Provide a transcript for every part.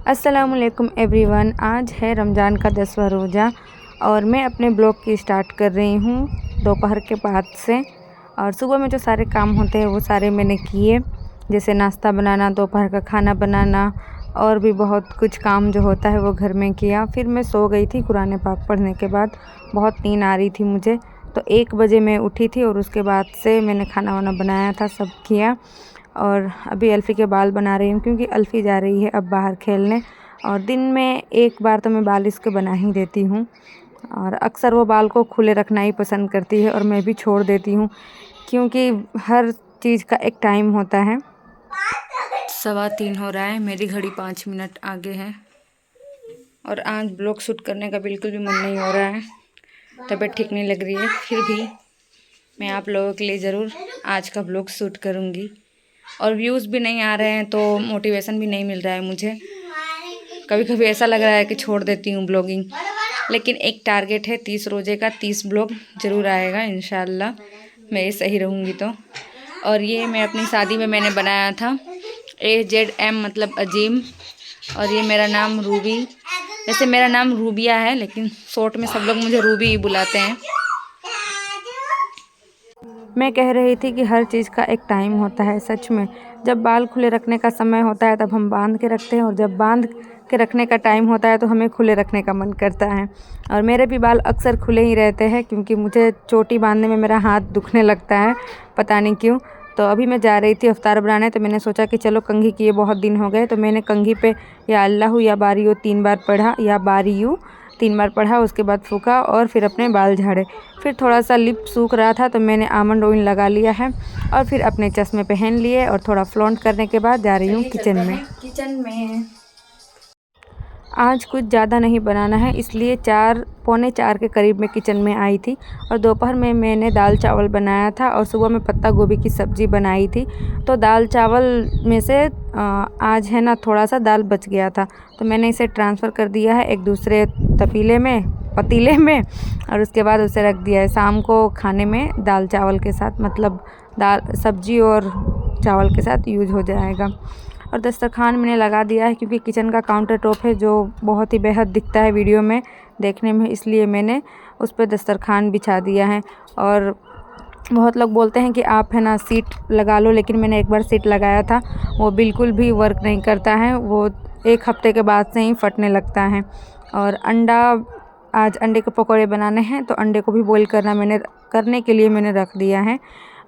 अस्सलामुअलैकुम एवरीवन। आज है रमज़ान का 10वां रोज़ा और मैं अपने ब्लॉग की स्टार्ट कर रही हूँ दोपहर के बाद से। और सुबह में जो सारे काम होते हैं वो सारे मैंने किए, जैसे नाश्ता बनाना, दोपहर का खाना बनाना और भी बहुत कुछ काम जो होता है वो घर में किया। फिर मैं सो गई थी कुरान पाक पढ़ने के बाद, बहुत नींद आ रही थी मुझे, तो 1 बजे मैं उठी थी और उसके बाद से मैंने खाना वाना बनाया था, सब किया। और अभी अल्फ़ी के बाल बना रही हूँ क्योंकि अल्फ़ी जा रही है अब बाहर खेलने, और दिन में एक बार तो मैं बाल इसके बना ही देती हूँ। और अक्सर वो बाल को खुले रखना ही पसंद करती है और मैं भी छोड़ देती हूँ, क्योंकि हर चीज़ का एक टाइम होता है। 3:15 हो रहा है, मेरी घड़ी 5 मिनट आगे है और आज ब्लॉग शूट करने का बिल्कुल भी मन नहीं हो रहा है, तबीयत ठीक नहीं लग रही है। फिर भी मैं आप लोगों के लिए ज़रूर आज का ब्लॉग शूट करूँगी। और व्यूज़ भी नहीं आ रहे हैं तो मोटिवेशन भी नहीं मिल रहा है मुझे। कभी कभी ऐसा लग रहा है कि छोड़ देती हूँ ब्लॉगिंग, लेकिन एक टारगेट है 30 रोज़े का, 30 ब्लॉग ज़रूर आएगा इंशाल्लाह, मैं सही रहूँगी तो। और ये मैं अपनी शादी में मैंने बनाया था AZM मतलब अजीम, और ये मेरा नाम रूबी। वैसे मेरा नाम रूबिया है, लेकिन शॉर्ट में सब लोग मुझे रूबी ही बुलाते हैं। मैं कह रही थी कि हर चीज़ का एक टाइम होता है। सच में जब बाल खुले रखने का समय होता है तब हम बांध के रखते हैं, और जब बांध के रखने का टाइम होता है तो हमें खुले रखने का मन करता है। और मेरे भी बाल अक्सर खुले ही रहते हैं क्योंकि मुझे चोटी बांधने में मेरा हाथ दुखने लगता है, पता नहीं क्यों। तो अभी मैं जा रही थी अफ्तार बनाने, तो मैंने सोचा कि चलो कंघी किए बहुत दिन हो गए, तो मैंने कंघी पे या अल्लाह या बारियो 3 बार पढ़ा, या बारियू 3 बार पढ़ा, उसके बाद फूका और फिर अपने बाल झाड़े। फिर थोड़ा सा लिप सूख रहा था तो मैंने आमंड ऑयल लगा लिया है और फिर अपने चश्मे पहन लिए और थोड़ा फ्लॉन्ट करने के बाद जा रही हूँ किचन में। आज कुछ ज़्यादा नहीं बनाना है, इसलिए 3:45 के करीब मैं किचन में आई थी। और दोपहर में मैंने दाल चावल बनाया था और सुबह में पत्ता गोभी की सब्ज़ी बनाई थी। तो दाल चावल में से आज है ना थोड़ा सा दाल बच गया था, तो मैंने इसे ट्रांसफ़र कर दिया है एक दूसरे पतीले में, और उसके बाद उसे रख दिया है। शाम को खाने में दाल चावल के साथ, मतलब दाल सब्ज़ी और चावल के साथ यूज हो जाएगा। और दस्तरखान मैंने लगा दिया है क्योंकि किचन का काउंटर टॉप है जो बहुत ही बेहद दिखता है वीडियो में देखने में, इसलिए मैंने उस पर दस्तरखान बिछा दिया है। और बहुत लोग बोलते हैं कि आप है ना सीट लगा लो, लेकिन मैंने एक बार सीट लगाया था, वो बिल्कुल भी वर्क नहीं करता है, वो 1 हफ्ते के बाद से ही फटने लगता है। और आज अंडे के पकौड़े बनाने हैं, तो अंडे को भी बॉईल करने के लिए मैंने रख दिया है।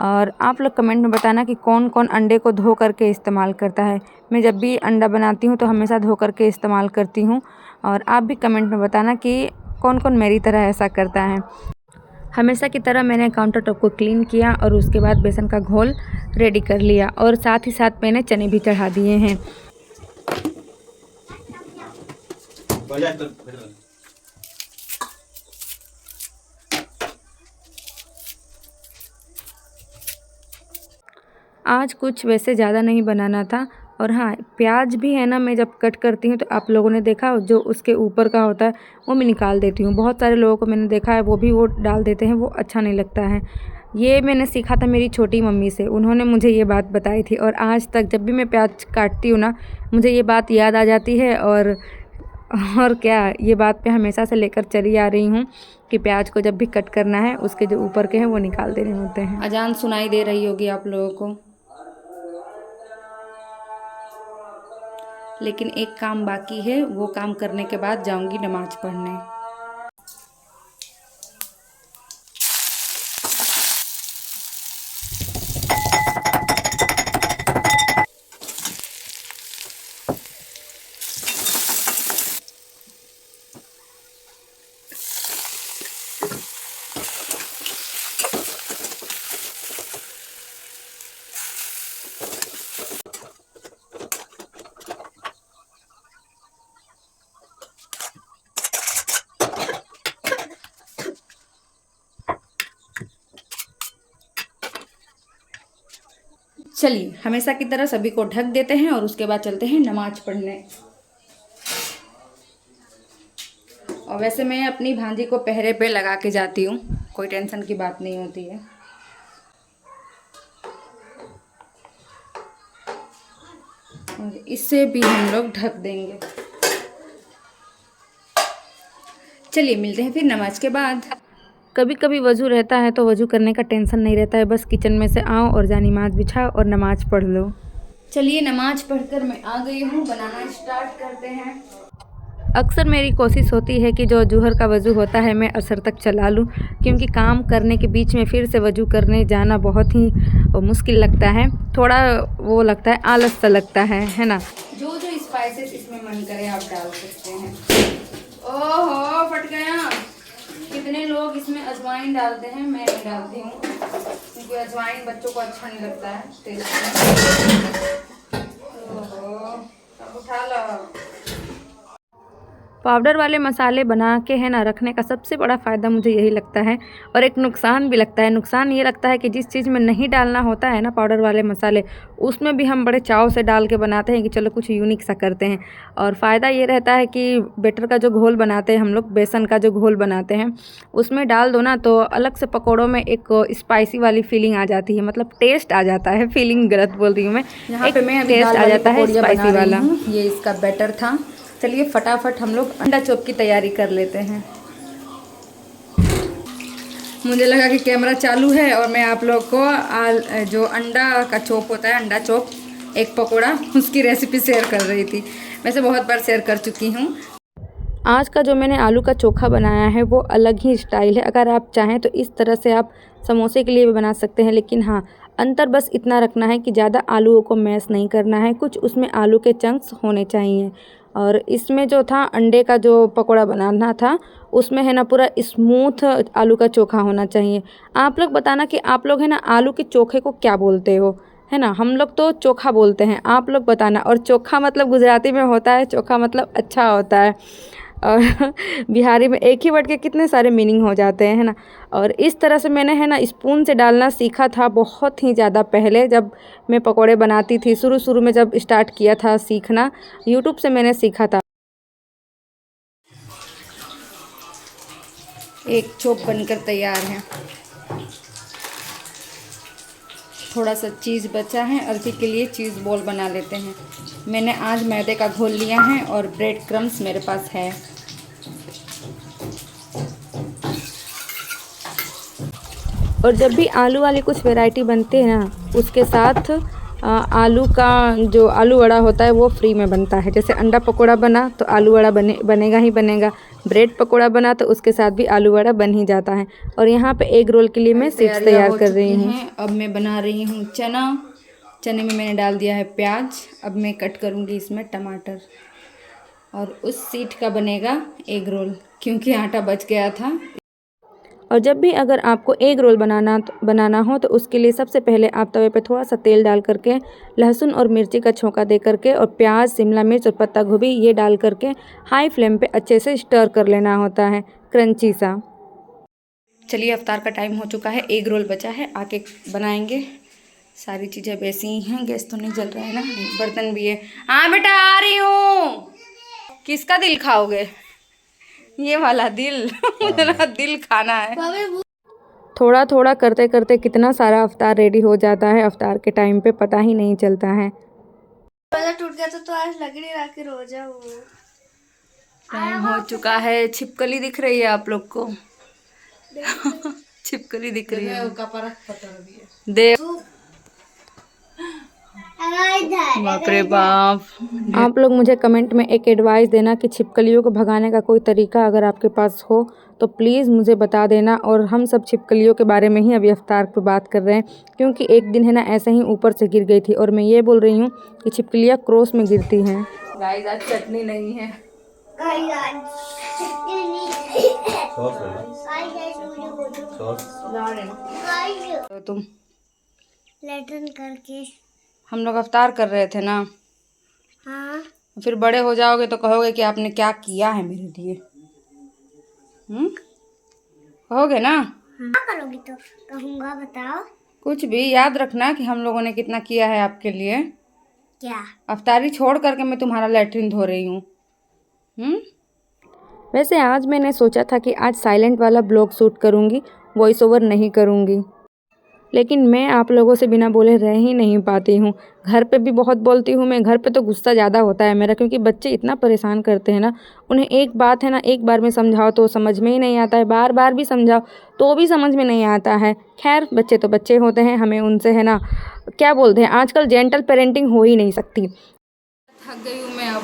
और आप लोग कमेंट में बताना कि कौन कौन अंडे को धो करके इस्तेमाल करता है। मैं जब भी अंडा बनाती हूँ तो हमेशा धो करके इस्तेमाल करती हूँ, और आप भी कमेंट में बताना कि कौन कौन मेरी तरह ऐसा करता है। हमेशा की तरह मैंने काउंटर टॉप को क्लीन किया और उसके बाद बेसन का घोल रेडी कर लिया, और साथ ही साथ मैंने चने भी चढ़ा दिए हैं। आज कुछ वैसे ज़्यादा नहीं बनाना था। और हाँ, प्याज भी है ना, मैं जब कट करती हूँ तो आप लोगों ने देखा जो उसके ऊपर का होता है वो मैं निकाल देती हूँ। बहुत सारे लोगों को मैंने देखा है वो डाल देते हैं, वो अच्छा नहीं लगता है। ये मैंने सीखा था मेरी छोटी मम्मी से, उन्होंने मुझे ये बात बताई थी, और आज तक जब भी मैं प्याज काटती हूँ ना मुझे ये बात याद आ जाती है। और क्या, ये बात मैं हमेशा से लेकर चली आ रही हूँ कि प्याज को जब भी कट करना है उसके जो ऊपर के हैं वो निकाल देने होते हैं। अजान सुनाई दे रही होगी आप लोगों को, लेकिन एक काम बाकी है, वो काम करने के बाद जाऊंगी नमाज पढ़ने। चलिए, हमेशा की तरह सभी को ढक देते हैं और उसके बाद चलते हैं नमाज पढ़ने। और वैसे मैं अपनी भांजी को पहरे पे लगा के जाती हूँ, कोई टेंशन की बात नहीं होती है। और इससे भी हम लोग ढक देंगे। चलिए मिलते हैं फिर नमाज के बाद। कभी कभी वज़ू रहता है तो वज़ू करने का टेंशन नहीं रहता है, बस किचन में से आओ और जा नमाज बिछाओ और नमाज पढ़ लो। चलिए नमाज पढ़कर मैं आ गई हूँ, बनाना स्टार्ट करते हैं। अक्सर मेरी कोशिश होती है कि जो जुहर का वज़ू होता है मैं असर तक चला लूँ, क्योंकि काम करने के बीच में फिर से वज़ू करने जाना बहुत ही मुश्किल लगता है, थोड़ा वो लगता है, आलस सा लगता है ना। जो जो स्पाइसेस इसमें मन करे आप डाल सकते हैं। ओहो फट गया। कितने लोग इसमें अजवाइन डालते हैं, मैं नहीं डालती हूँ क्योंकि अजवाइन बच्चों को अच्छा नहीं लगता है टेस्ट। ओहो अब उठा लो। पाउडर वाले मसाले बना के है ना रखने का सबसे बड़ा फ़ायदा मुझे यही लगता है, और एक नुकसान भी लगता है। नुकसान ये लगता है कि जिस चीज़ में नहीं डालना होता है ना पाउडर वाले मसाले, उसमें भी हम बड़े चाव से डाल के बनाते हैं कि चलो कुछ यूनिक सा करते हैं। और फ़ायदा ये रहता है कि बेटर का जो घोल बनाते हैं हम लोग, बेसन का जो घोल बनाते हैं, उसमें डाल दो ना तो अलग से पकौड़ों में एक स्पाइसी वाली फीलिंग आ जाती है, मतलब टेस्ट आ जाता है, फीलिंग गलत बोल रही हूँ मैं, यहाँ पे मैं अभी टेस्ट आ जाता है स्पाइसी वाला। ये इसका बैटर था। चलिए फटाफट हम लोग अंडा चॉप की तैयारी कर लेते हैं। मुझे लगा कि कैमरा चालू है और मैं आप लोग को जो अंडा का चॉप होता है, अंडा चॉप एक पकोड़ा, उसकी रेसिपी शेयर कर रही थी। वैसे बहुत बार शेयर कर चुकी हूँ। आज का जो मैंने आलू का चोखा बनाया है वो अलग ही स्टाइल है। अगर आप चाहें तो इस तरह से आप समोसे के लिए भी बना सकते हैं, लेकिन हाँ, अंतर बस इतना रखना है कि ज़्यादा आलूओं को मैश नहीं करना है, कुछ उसमें आलू के चंक्स होने चाहिए। और इसमें जो था अंडे का जो पकोड़ा बनाना था, उसमें है ना पूरा स्मूथ आलू का चोखा होना चाहिए। आप लोग बताना कि आप लोग है ना आलू के चोखे को क्या बोलते हो, है ना। हम लोग तो चोखा बोलते हैं, आप लोग बताना। और चोखा मतलब गुजराती में होता है, चोखा मतलब अच्छा होता है, और बिहारी में एक ही वर्ड के कितने सारे मीनिंग हो जाते हैं, है ना। और इस तरह से मैंने है ना स्पून से डालना सीखा था बहुत ही ज़्यादा पहले, जब मैं पकोड़े बनाती थी, शुरू शुरू में जब स्टार्ट किया था सीखना, यूट्यूब से मैंने सीखा था। एक चॉप बनकर तैयार है। थोड़ा सा चीज़ बचा है, अर्जी के लिए चीज़ बॉल बना लेते हैं। मैंने आज मैदे का घोल लिया है और ब्रेड क्रम्स मेरे पास है। और जब भी आलू वाली कुछ वैरायटी बनती है ना, उसके साथ आलू का जो आलू वड़ा होता है वो फ्री में बनता है। जैसे अंडा पकोड़ा बना तो आलू वड़ा बनेगा ही बनेगा, ब्रेड पकोड़ा बना तो उसके साथ भी आलू वड़ा बन ही जाता है। और यहाँ पे एग रोल के लिए मैं सीट्स तैयार कर रही हूँ। अब मैं बना रही हूँ चना। चने में मैंने डाल दिया है प्याज। अब मैं कट करूँगी इसमें टमाटर, और उस सीट का बनेगा एग रोल, क्योंकि आटा बच गया था। और जब भी अगर आपको एग रोल बनाना हो तो उसके लिए सबसे पहले आप तवे पे थोड़ा सा तेल डाल करके लहसुन और मिर्ची का छोंका दे करके और प्याज, शिमला मिर्च और पत्ता गोभी ये डाल करके हाई फ्लेम पे अच्छे से स्टर कर लेना होता है, क्रंची सा। चलिए अफ्तार का टाइम हो चुका है, एग रोल बचा है, आके बनाएंगे। सारी चीज़ें वैसी ही हैं, गैस तो नहीं जल रहा है ना, बर्तन भी है। हाँ बेटा आ रही हूँ। किसका दिल खाओगे? ये वाला दिल। मेरा दिल खाना है। थोड़ा थोड़ा करते करते कितना सारा अफ्तार रेडी हो जाता है, अफ्तार के टाइम पे पता ही नहीं चलता है। टूट गया तो आज लकड़ी ला के रो जाओ। टाइम हो चुका है। छिपकली दिख रही है आप लोग को? छिपकली दिख रही है। देख बाप रे बाप। आप लोग मुझे कमेंट में एक एडवाइस देना कि छिपकलियों को भगाने का कोई तरीका अगर आपके पास हो तो प्लीज़ मुझे बता देना। और हम सब छिपकलियों के बारे में ही अभी अफ्तार पे बात कर रहे हैं, क्योंकि एक दिन है ना ऐसे ही ऊपर से गिर गई थी, और मैं ये बोल रही हूँ कि छिपकलियाँ क्रॉस में गिरती हैं। गाइस आज चटनी नहीं है। तो तुम लेटन करके हम लोग अफ्तार कर रहे थे ना। हाँ फिर बड़े हो जाओगे तो कहोगे कि आपने क्या किया है मेरे लिए। कहोगे ना? क्या करोगी तो कहूँगा, बताओ। कुछ भी याद रखना कि हम लोगों ने कितना किया है आपके लिए। क्या? अफ्तारी छोड़ करके मैं तुम्हारा लैट्रिन धो रही हूँ। वैसे आज मैंने सोचा था कि आज साइलेंट वाला ब्लॉग शूट करूँगी, वॉइस ओवर नहीं करूँगी। लेकिन मैं आप लोगों से बिना बोले रह ही नहीं पाती हूँ। घर पे भी बहुत बोलती हूँ मैं, घर पे तो गुस्सा ज़्यादा होता है मेरा, क्योंकि बच्चे इतना परेशान करते हैं ना। उन्हें एक बात है ना, एक बार में समझाओ तो समझ में ही नहीं आता है, बार बार भी समझाओ तो भी समझ में नहीं आता है। खैर, बच्चे तो बच्चे होते हैं, हमें उनसे है ना, क्या बोलते हैं, आजकल जेंटल पेरेंटिंग हो ही नहीं सकती। थक गई हूँ मैं अब।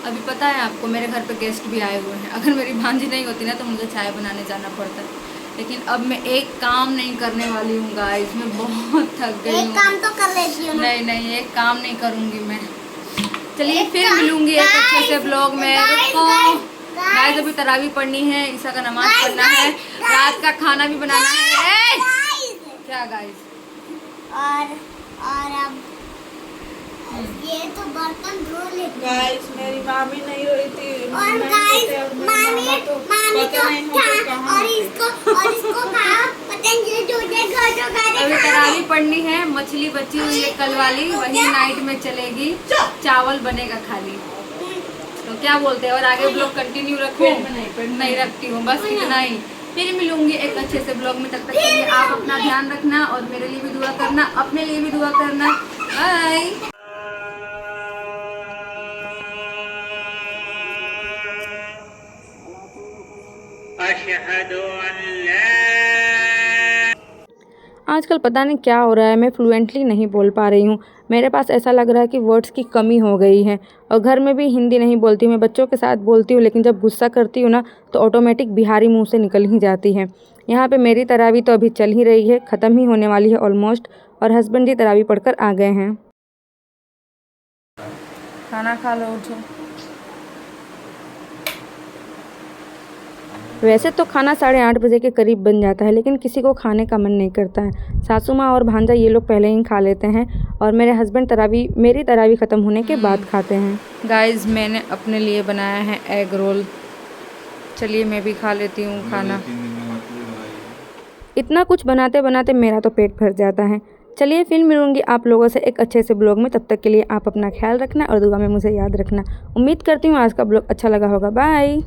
अभी पता है आपको, मेरे घर पे गेस्ट भी आए हुए हैं। अगर मेरी भांजी नहीं होती ना तो मुझे चाय बनाने जाना पड़ता, लेकिन अब मैं एक काम नहीं करने वाली हूँ गाइस। मैं बहुत थक गई हूँ। एक काम तो कर लेती हूँ। नहीं नहीं, एक काम नहीं करूँगी मैं। चलिए फिर मिलूंगी एक अच्छे से ब्लॉग में। रुको गाइस, अभी तरावी पढ़नी है, ईसा का नमाज पढ़ना है, रात का खाना भी बनाना है। क्या गाइस? और अब ये तो बर्तन धो लेते हैं। गाइस, मेरी मामी नहीं हुई थी और गाइस, मामी तो और इसको कहा पतंजलि जूते अभी तरावी पढ़नी है, मछली बची हुई है कल वाली, वही नाइट में चलेगी, चावल बनेगा खाली। तो क्या बोलते हैं, और आगे ब्लॉग कंटिन्यू रखूं? नहीं रखती हूँ, बस इतना ही। फिर मिलूंगी एक अच्छे से ब्लॉग में, तब तक के लिए आप अपना ध्यान रखना और मेरे लिए भी दुआ करना, अपने लिए भी दुआ करना। बाय। आजकल पता नहीं क्या हो रहा है, मैं फ्लुएंटली नहीं बोल पा रही हूँ। मेरे पास ऐसा लग रहा है कि वर्ड्स की कमी हो गई है, और घर में भी हिंदी नहीं बोलती हूँ। मैं बच्चों के साथ बोलती हूँ, लेकिन जब गुस्सा करती हूँ ना तो ऑटोमेटिक बिहारी मुंह से निकल ही जाती है। यहाँ पे मेरी तरावी तो अभी चल ही रही है, ख़त्म ही होने वाली है ऑलमोस्ट, और हस्बैंड जी तरावी पढ़कर आ गए हैं। खाना खा लो, उठो। वैसे तो खाना 8:30 बजे के करीब बन जाता है, लेकिन किसी को खाने का मन नहीं करता है। सासू माँ और भांजा ये लोग पहले ही खा लेते हैं, और मेरे हस्बैंड मेरी तरावी ख़त्म होने के बाद खाते हैं। गाइस, मैंने अपने लिए बनाया है एग रोल। चलिए मैं भी खा लेती हूँ खाना। इतना कुछ बनाते बनाते मेरा तो पेट भर जाता है। चलिए फिर मिलूंगी आप लोगों से एक अच्छे से ब्लॉग में, तब तक के लिए आप अपना ख्याल रखना और दुआ में मुझे याद रखना। उम्मीद करती हूँ आज का ब्लॉग अच्छा लगा होगा। बाय।